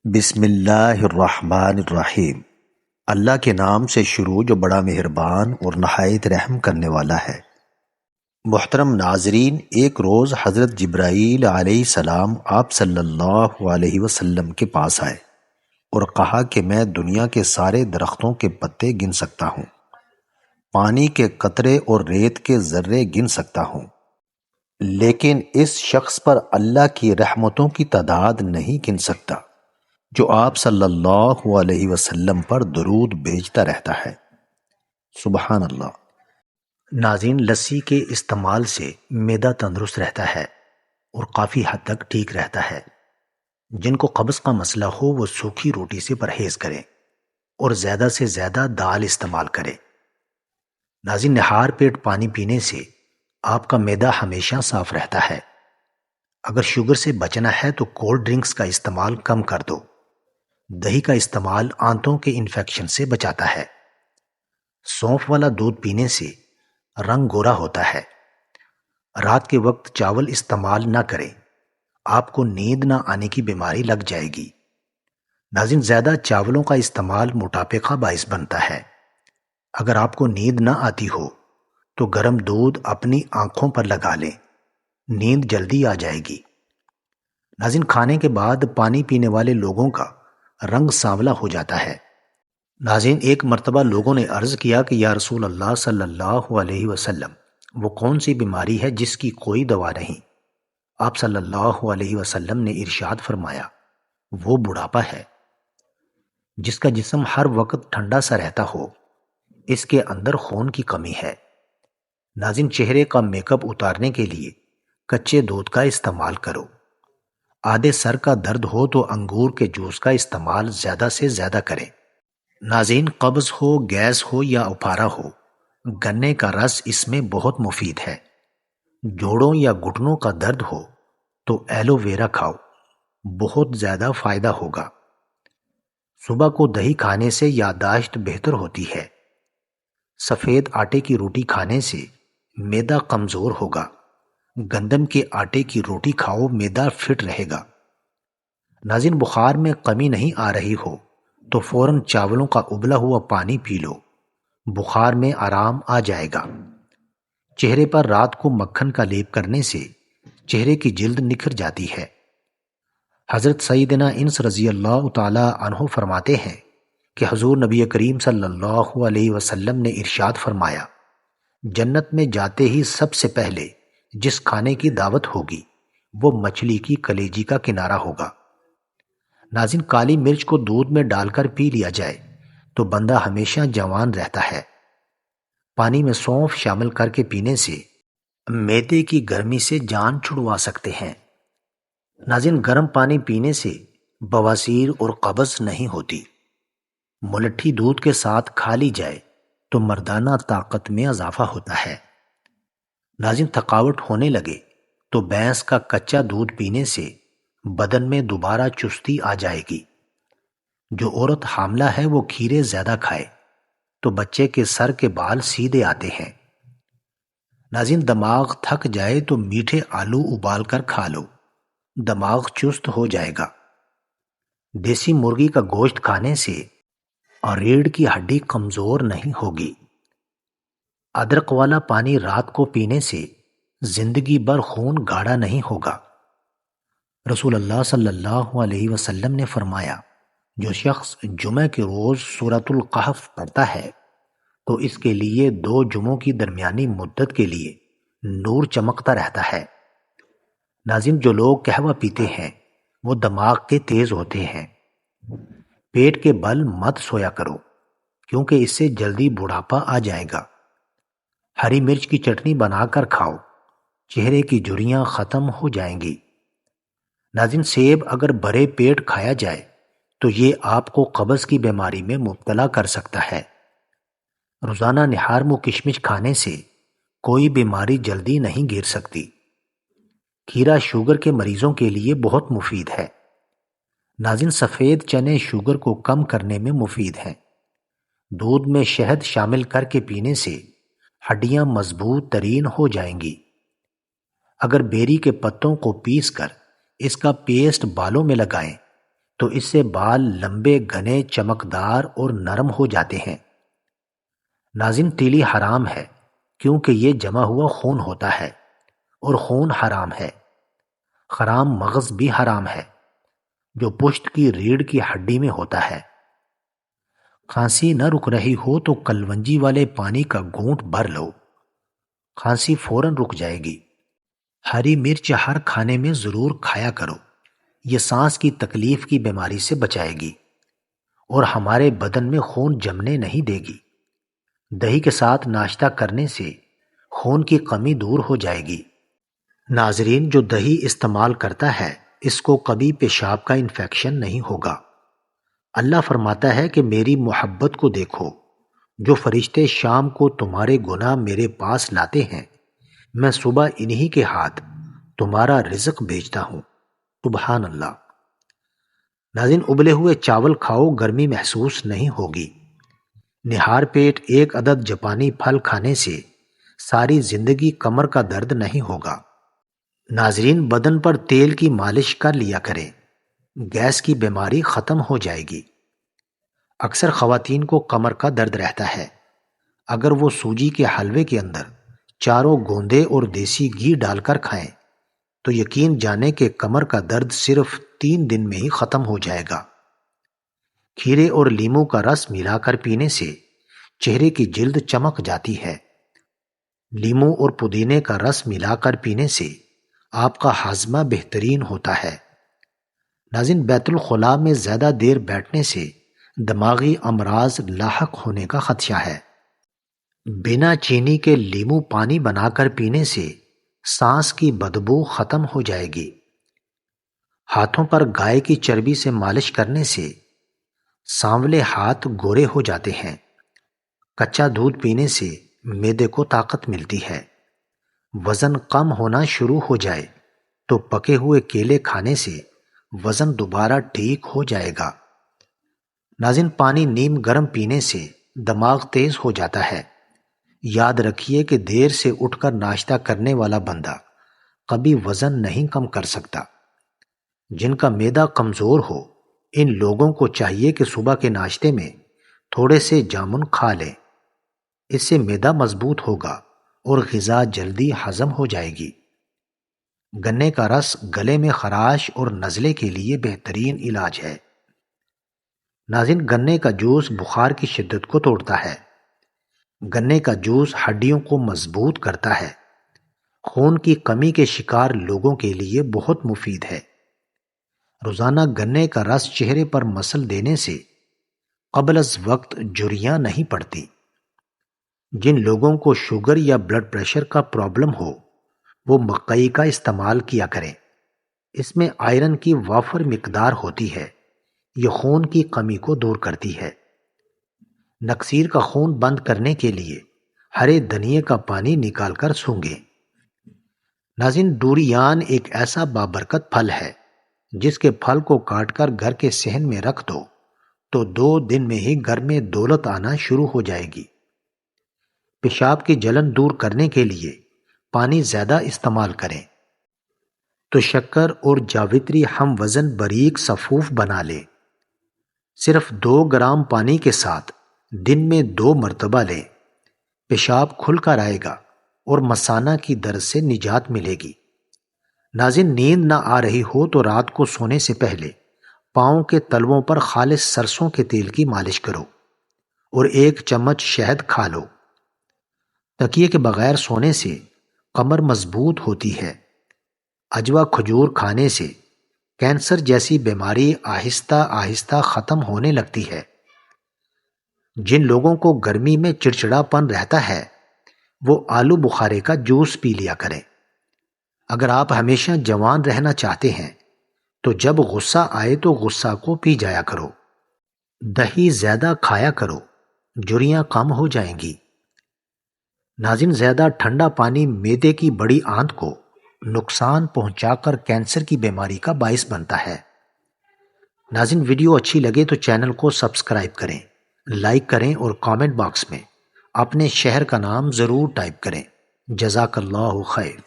بسم اللہ الرحمن الرحیم۔ اللہ کے نام سے شروع جو بڑا مہربان اور نہایت رحم کرنے والا ہے۔ محترم ناظرین، ایک روز حضرت جبرائیل علیہ السلام آپ صلی اللہ علیہ وسلم کے پاس آئے اور کہا کہ میں دنیا کے سارے درختوں کے پتے گن سکتا ہوں، پانی کے قطرے اور ریت کے ذرے گن سکتا ہوں، لیکن اس شخص پر اللہ کی رحمتوں کی تعداد نہیں گن سکتا جو آپ صلی اللہ علیہ وسلم پر درود بھیجتا رہتا ہے۔ سبحان اللہ۔ ناظرین، لسی کے استعمال سے معدہ تندرست رہتا ہے اور کافی حد تک ٹھیک رہتا ہے۔ جن کو قبض کا مسئلہ ہو وہ سوکھی روٹی سے پرہیز کریں اور زیادہ سے زیادہ دال استعمال کریں۔ ناظرین، نہار پیٹ پانی پینے سے آپ کا معدہ ہمیشہ صاف رہتا ہے۔ اگر شوگر سے بچنا ہے تو کولڈ ڈرنکس کا استعمال کم کر دو۔ دہی کا استعمال آنتوں کے انفیکشن سے بچاتا ہے۔ سونف والا دودھ پینے سے رنگ گورا ہوتا ہے۔ رات کے وقت چاول استعمال نہ کریں، آپ کو نیند نہ آنے کی بیماری لگ جائے گی۔ ناظرین، زیادہ چاولوں کا استعمال موٹاپے کا باعث بنتا ہے۔ اگر آپ کو نیند نہ آتی ہو تو گرم دودھ اپنی آنکھوں پر لگا لیں، نیند جلدی آ جائے گی۔ ناظرین، کھانے کے بعد پانی پینے والے لوگوں کا رنگ سانولا ہو جاتا ہے۔ ناظرین، ایک مرتبہ لوگوں نے عرض کیا کہ یا رسول اللہ صلی اللہ علیہ وسلم، وہ کون سی بیماری ہے جس کی کوئی دوا نہیں؟ آپ صلی اللہ علیہ وسلم نے ارشاد فرمایا، وہ بڑھاپا ہے۔ جس کا جسم ہر وقت ٹھنڈا سا رہتا ہو، اس کے اندر خون کی کمی ہے۔ ناظرین، چہرے کا میک اپ اتارنے کے لیے کچے دودھ کا استعمال کرو۔ آدھے سر کا درد ہو تو انگور کے جوس کا استعمال زیادہ سے زیادہ کریں۔ ناظرین، قبض ہو، گیس ہو یا اپارا ہو، گنے کا رس اس میں بہت مفید ہے۔ جوڑوں یا گھٹنوں کا درد ہو تو ایلو ویرا کھاؤ، بہت زیادہ فائدہ ہوگا۔ صبح کو دہی کھانے سے یادداشت بہتر ہوتی ہے۔ سفید آٹے کی روٹی کھانے سے معدہ کمزور ہوگا۔ گندم کے آٹے کی روٹی کھاؤ، معدہ فٹ رہے گا۔ ناظرین، بخار میں کمی نہیں آ رہی ہو تو فوراً چاولوں کا ابلا ہوا پانی پی لو، بخار میں آرام آ جائے گا۔ چہرے پر رات کو مکھن کا لیپ کرنے سے چہرے کی جلد نکھر جاتی ہے۔ حضرت سیدنا انس رضی اللہ تعالی عنہ فرماتے ہیں کہ حضور نبی کریم صلی اللہ علیہ وسلم نے ارشاد فرمایا، جنت میں جاتے ہی سب سے پہلے جس کھانے کی دعوت ہوگی وہ مچھلی کی کلیجی کا کنارہ ہوگا۔ ناظرین، کالی مرچ کو دودھ میں ڈال کر پی لیا جائے تو بندہ ہمیشہ جوان رہتا ہے۔ پانی میں سونف شامل کر کے پینے سے معدے کی گرمی سے جان چھڑوا سکتے ہیں۔ ناظرین، گرم پانی پینے سے بواسیر اور قبض نہیں ہوتی۔ ملٹھی دودھ کے ساتھ کھا لی جائے تو مردانہ طاقت میں اضافہ ہوتا ہے۔ ناظرین، تھکاوٹ ہونے لگے تو بھینس کا کچا دودھ پینے سے بدن میں دوبارہ چستی آ جائے گی۔ جو عورت حاملہ ہے وہ کھیرے زیادہ کھائے تو بچے کے سر کے بال سیدھے آتے ہیں۔ ناظرین، دماغ تھک جائے تو میٹھے آلو ابال کر کھا لو، دماغ چست ہو جائے گا۔ دیسی مرغی کا گوشت کھانے سے ریڑھ کی ہڈی کمزور نہیں ہوگی۔ ادرک والا پانی رات کو پینے سے زندگی بھر خون گاڑھا نہیں ہوگا۔ رسول اللہ صلی اللہ علیہ وسلم نے فرمایا، جو شخص جمعہ کے روز سورۃ الکہف پڑھتا ہے تو اس کے لیے 2 جمعوں کی درمیانی مدت کے لیے نور چمکتا رہتا ہے۔ ناظرین، جو لوگ قہوہ پیتے ہیں وہ دماغ کے تیز ہوتے ہیں۔ پیٹ کے بل مت سویا کرو کیونکہ اس سے جلدی بڑھاپا آ جائے گا۔ ہری مرچ کی چٹنی بنا کر کھاؤ، چہرے کی جھریاں ختم ہو جائیں گی۔ ناظرین، سیب اگر بھرے پیٹ کھایا جائے تو یہ آپ کو قبض کی بیماری میں مبتلا کر سکتا ہے۔ روزانہ نہار منہ کشمش کھانے سے کوئی بیماری جلدی نہیں گھیر سکتی۔ کھیرا شوگر کے مریضوں کے لیے بہت مفید ہے۔ ناظرین، سفید چنے شوگر کو کم کرنے میں مفید ہیں۔ دودھ میں شہد شامل کر کے پینے سے ہڈیاں مضبوط ترین ہو جائیں گی۔ اگر بیری کے پتوں کو پیس کر اس کا پیسٹ بالوں میں لگائیں تو اس سے بال لمبے گھنے چمکدار اور نرم ہو جاتے ہیں۔ ناظرین، تیلی حرام ہے کیونکہ یہ جمع ہوا خون ہوتا ہے اور خون حرام ہے۔ خرام مغز بھی حرام ہے جو پشت کی ریڑھ کی ہڈی میں ہوتا ہے۔ کھانسی نہ رک رہی ہو تو کلونجی والے پانی کا گھونٹ بھر لو، کھانسی فوراً رک جائے گی۔ ہری مرچ ہر کھانے میں ضرور کھایا کرو، یہ سانس کی تکلیف کی بیماری سے بچائے گی اور ہمارے بدن میں خون جمنے نہیں دے گی۔ دہی کے ساتھ ناشتہ کرنے سے خون کی کمی دور ہو جائے گی۔ ناظرین، جو دہی استعمال کرتا ہے اس کو کبھی پیشاب کا انفیکشن نہیں ہوگا۔ اللہ فرماتا ہے کہ میری محبت کو دیکھو، جو فرشتے شام کو تمہارے گناہ میرے پاس لاتے ہیں، میں صبح انہی کے ہاتھ تمہارا رزق بھیجتا ہوں۔ سبحان اللہ۔ ناظرین، ابلے ہوئے چاول کھاؤ، گرمی محسوس نہیں ہوگی۔ نہار پیٹ ایک عدد جاپانی پھل کھانے سے ساری زندگی کمر کا درد نہیں ہوگا۔ ناظرین، بدن پر تیل کی مالش کر لیا کریں، گیس کی بیماری ختم ہو جائے گی۔ اکثر خواتین کو کمر کا درد رہتا ہے، اگر وہ سوجی کے حلوے کے اندر چاروں گوندے اور دیسی گھی ڈال کر کھائیں تو یقین جانے کہ کمر کا درد صرف 3 دن میں ہی ختم ہو جائے گا۔ کھیرے اور لیموں کا رس ملا کر پینے سے چہرے کی جلد چمک جاتی ہے۔ لیموں اور پودینے کا رس ملا کر پینے سے آپ کا ہاضمہ بہترین ہوتا ہے۔ ناظرین، بیت الخلاء میں زیادہ دیر بیٹھنے سے دماغی امراض لاحق ہونے کا خدشہ ہے۔ بنا چینی کے لیموں پانی بنا کر پینے سے سانس کی بدبو ختم ہو جائے گی۔ ہاتھوں پر گائے کی چربی سے مالش کرنے سے سانولے ہاتھ گورے ہو جاتے ہیں۔ کچا دودھ پینے سے معدے کو طاقت ملتی ہے۔ وزن کم ہونا شروع ہو جائے تو پکے ہوئے کیلے کھانے سے وزن دوبارہ ٹھیک ہو جائے گا۔ ناظرین، پانی نیم گرم پینے سے دماغ تیز ہو جاتا ہے۔ یاد رکھیے کہ دیر سے اٹھ کر ناشتہ کرنے والا بندہ کبھی وزن نہیں کم کر سکتا۔ جن کا معدہ کمزور ہو ان لوگوں کو چاہیے کہ صبح کے ناشتے میں تھوڑے سے جامن کھا لیں، اس سے معدہ مضبوط ہوگا اور غذا جلدی ہضم ہو جائے گی۔ گنے کا رس گلے میں خراش اور نزلے کے لیے بہترین علاج ہے۔ ناظرین، گنے کا جوس بخار کی شدت کو توڑتا ہے۔ گنے کا جوس ہڈیوں کو مضبوط کرتا ہے۔ خون کی کمی کے شکار لوگوں کے لیے بہت مفید ہے۔ روزانہ گنے کا رس چہرے پر مسل دینے سے قبل از وقت جھریاں نہیں پڑتی۔ جن لوگوں کو شوگر یا بلڈ پریشر کا پرابلم ہو وہ مکئی کا استعمال کیا کریں، اس میں آئرن کی وافر مقدار ہوتی ہے، یہ خون کی کمی کو دور کرتی ہے۔ نکسیر کا خون بند کرنے کے لیے ہرے دھنیے کا پانی نکال کر سونگھیں۔ ناظرین، ڈوریان ایک ایسا بابرکت پھل ہے جس کے پھل کو کاٹ کر گھر کے صحن میں رکھ دو تو 2 دن میں ہی گھر میں دولت آنا شروع ہو جائے گی۔ پیشاب کی جلن دور کرنے کے لیے پانی زیادہ استعمال کریں تو شکر اور جاوتری ہم وزن باریک صفوف بنا لیں۔ صرف 2 گرام پانی کے ساتھ دن میں 2 مرتبہ لیں، پیشاب کھل کر آئے گا اور مثانہ کی درد سے نجات ملے گی۔ ناظرین، نیند نہ آ رہی ہو تو رات کو سونے سے پہلے پاؤں کے تلووں پر خالص سرسوں کے تیل کی مالش کرو اور 1 چمچ شہد کھا لو۔ تکیے کے بغیر سونے سے کمر مضبوط ہوتی ہے۔ عجوا کھجور کھانے سے کینسر جیسی بیماری آہستہ آہستہ ختم ہونے لگتی ہے۔ جن لوگوں کو گرمی میں چڑچڑا پن رہتا ہے وہ آلو بخارے کا جوس پی لیا کریں۔ اگر آپ ہمیشہ جوان رہنا چاہتے ہیں تو جب غصہ آئے تو غصہ کو پی جایا کرو۔ دہی زیادہ کھایا کرو، جھریاں کم ہو جائیں گی۔ ناظرین، زیادہ ٹھنڈا پانی معدے کی بڑی آنت کو نقصان پہنچا کر کینسر کی بیماری کا باعث بنتا ہے۔ ناظرین، ویڈیو اچھی لگے تو چینل کو سبسکرائب کریں، لائک کریں اور کامنٹ باکس میں اپنے شہر کا نام ضرور ٹائپ کریں۔ جزاک اللہ خیر۔